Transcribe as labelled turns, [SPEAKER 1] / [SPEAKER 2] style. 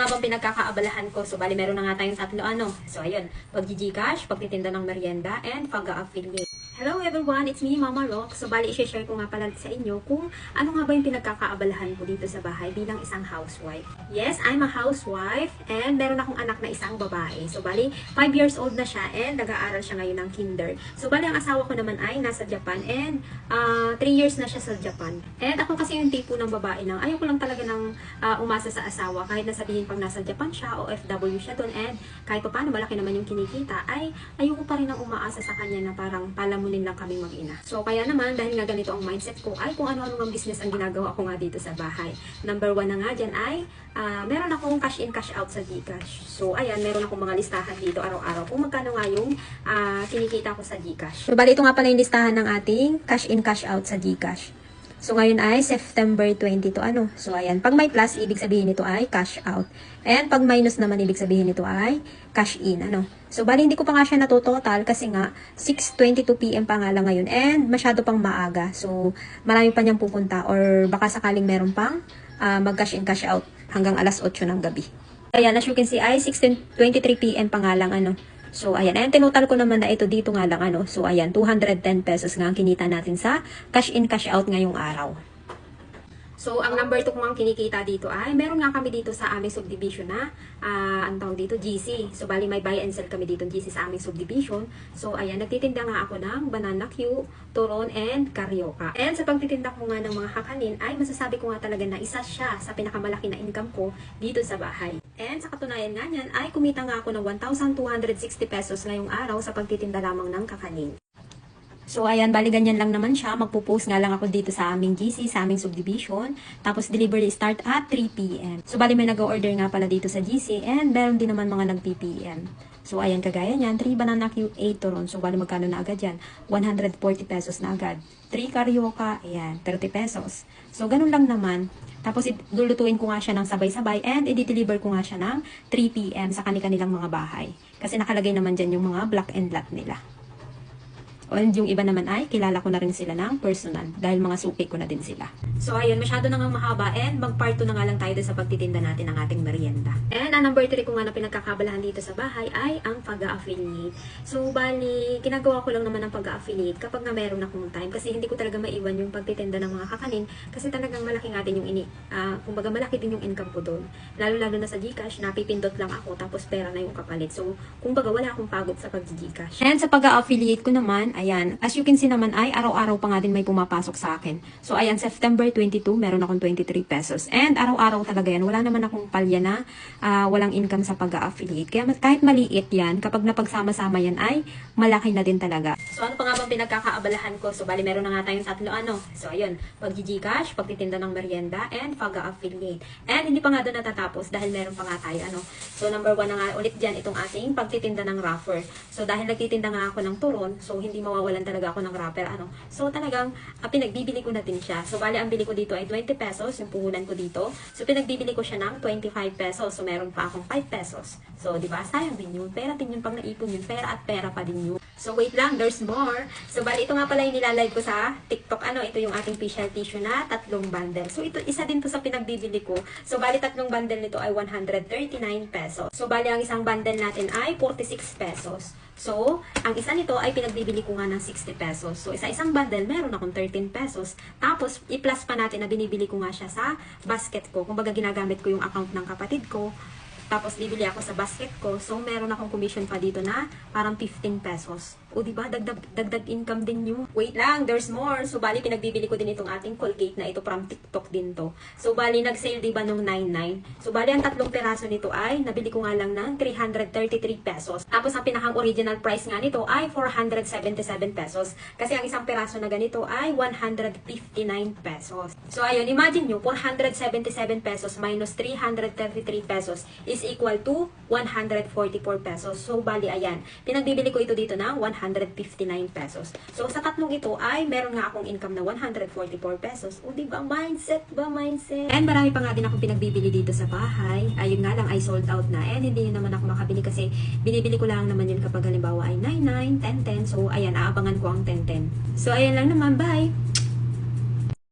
[SPEAKER 1] nga bang pinagkakaabalahan ko? So, bali meron na nga tayong tatlo ano. So, ayun. Pag-Gcash, pagtitinda ng merienda, and pag-affiliate. Hello everyone, it's me, Mama Rock. So, bali, i-share ko nga pala sa inyo kung ano nga ba yung pinagkakaabalahan ko dito sa bahay bilang isang housewife. Yes, I'm a housewife and meron akong anak na isang babae. So, bali, 5 years old na siya and nag-aaral siya ngayon ng kinder. So, bali, ang asawa ko naman ay nasa Japan and 3 years na siya sa Japan. And ako kasi yung tipo ng babae na ayaw ko lang talaga ng umasa sa asawa. Kahit nasabihin pag nasa Japan siya o OFW siya doon and kahit pa paano malaki naman yung kinikita, ay ayoko pa rin ang umaasa sa kanya na parang palamunin lang kaming mag-ina. So, kaya naman, dahil nga ganito ang mindset ko, ay kung ano-ano ng business ang ginagawa ko nga dito sa bahay. Number 1 na nga dyan ay, meron akong cash in, cash out sa Gcash. So, ayan, meron akong mga listahan dito araw-araw kung magkano nga yung kinikita ko sa Gcash. So, bali, ito nga pala yung listahan ng ating cash in, cash out sa Gcash. So, ngayon ay September 22, ano? So, ayan. Pag may plus, ibig sabihin nito ay cash out. And pag minus naman, ibig sabihin nito ay cash in, ano? So, bali, hindi ko pa nga siya natutotal kasi nga, 6:22 PM pa nga lang ngayon. And masyado pang maaga. So, marami pa niyang pupunta or baka sakaling meron pang mag-cash in, cash out hanggang alas 8 ng gabi. Ayan, as you can see, ay 6:23 PM pa nga lang, ano? So, ayan. And tinotal ko naman na ito dito nga lang, ano. So, ayan, 210 pesos nga ang kinita natin sa cash in, cash out ngayong araw. So, ang number 2 kong kinikita dito ay, meron nga kami dito sa aming subdivision na, ang tawag dito, GC. So, bali may buy and sell kami dito GC sa aming subdivision. So, ayan, nagtitinda nga ako ng banana Q, turon, and carioca. And sa pagtitinda ko nga ng mga kakanin, ay masasabi ko nga talaga na isa siya sa pinakamalaki na income ko dito sa bahay. And sa katunayan nga niyan, ay kumita nga ako ng 1,260 pesos ngayong araw sa pagtitinda lamang ng kakanin. So, ayan, bali ganyan lang naman siya. Magpo-post nga lang ako dito sa aming GC, sa aming subdivision. Tapos, delivery start at 3 PM. So, bali may nag-order nga pala dito sa GC and meron din naman mga nag-PPM. So, ayan, kagaya niyan, 3 banana Q, 8 turon. So, bali magkano na agad yan? 140 pesos na agad. 3 carioca, ayan, 30 pesos. So, ganun lang naman. Tapos, lulutuin ko nga siya ng sabay-sabay and i-deliver ko nga siya ng 3 PM sa kanilang mga bahay. Kasi nakalagay naman dyan yung mga black and lot nila. And yung iba naman ay, kilala ko na rin sila ng personal dahil mga suki ko na din sila. So, ayun, masyado na nga mahaba and mag-part 2 na nga lang tayo sa pagtitinda natin ng ating merienda. And ang number 3 ko nga na pinagkakabalahan dito sa bahay ay ang pag-affiliate. So, bali, ginagawa ko lang naman ang pag-affiliate kapag nga meron akong time kasi hindi ko talaga maiwan yung pagtitinda ng mga kakanin kasi talagang malaki nga din yung kumbaga malaki din yung income ko doon. Lalo-lalo na sa Gcash, napipindot lang ako tapos pera na yung kapalit. So, kumbaga wala akong pagod sa pag-Gcash. And sa pag-affiliate ko naman, ayan, as you can see naman ay araw-araw pa nga din may pumapasok sa akin. So, ayan, September 22, meron akong 23 pesos. And araw-araw talaga yan. Wala naman akong palya na walang income sa pag-affiliate. Kaya kahit maliit yan, kapag napagsama-sama yan ay malaki na din talaga. So, ano pa nga bang pinagkakaabalahan ko? So, bali meron na nga tayong tatlo ano. So, ayun, pag-Gcash, pagtitinda ng merienda, and pag-affiliate. And hindi pa nga doon natatapos dahil meron pa nga tayo ano. So, number 1 na nga ulit dyan itong ating pagtitinda ng wrapper. So, dahil nagtitinda nga ako ng turon, so hindi mawawalan talaga ako ng wrapper, ano. So, talagang, pinagbibili ko na din siya. So, bali, ang bili ko dito ay 20 pesos, yung puhunan ko dito. So, pinagbibili ko siya ng 25 pesos. So, meron pa akong 5 pesos. So, di ba, sayang din yun. Pera din yun pag naipon yun. Pera at pera pa din yun. So, wait lang, there's more. So, bali, ito nga pala yung nilalive ko sa TikTok, ano, ito yung ating facial tissue na 3 bundle. So, ito, isa din to sa pinagbibili ko. So, bali, 3 bundle nito ay 139 pesos. So, bali, ang isang bundle natin ay 46 pesos. So, ang isa nito ay pinagbibili ko nga ng 60 pesos. So, isa-isang bundle, meron akong 13 pesos. Tapos, i-plus pa natin na binibili ko nga siya sa basket ko. Kumbaga, ginagamit ko yung account ng kapatid ko. Tapos, bibili ako sa basket ko. So, meron akong commission pa dito na parang 15 pesos. O, diba? Dagdag income din yun. Wait lang, there's more. So, bali, pinagbibili ko din itong ating Colgate na ito from TikTok din to. So, bali, nag-sale diba nung 99. So, bali, ang 3 peraso nito ay, nabili ko nga lang ng 333 pesos. Tapos, ang pinakang original price nga nito ay 477 pesos. Kasi ang isang peraso na ganito ay 159 pesos. So, ayun, imagine nyo, 477 pesos minus 333 pesos is equal to 144 pesos. So, bali, ayan. Pinagbibili ko ito dito na 159 pesos. So, sa tatlong ito ay meron nga akong income na 144 pesos. O, diba? Mindset ba? Mindset. And marami pa nga din akong pinagbibili dito sa bahay. Ayun nga lang ay sold out na. And hindi naman ako makabili kasi binibili ko lang naman yun kapag halimbawa ay 99, 10, 10. So, ayan, aabangan ko ang 10, 10. So, ayan lang naman. Bye!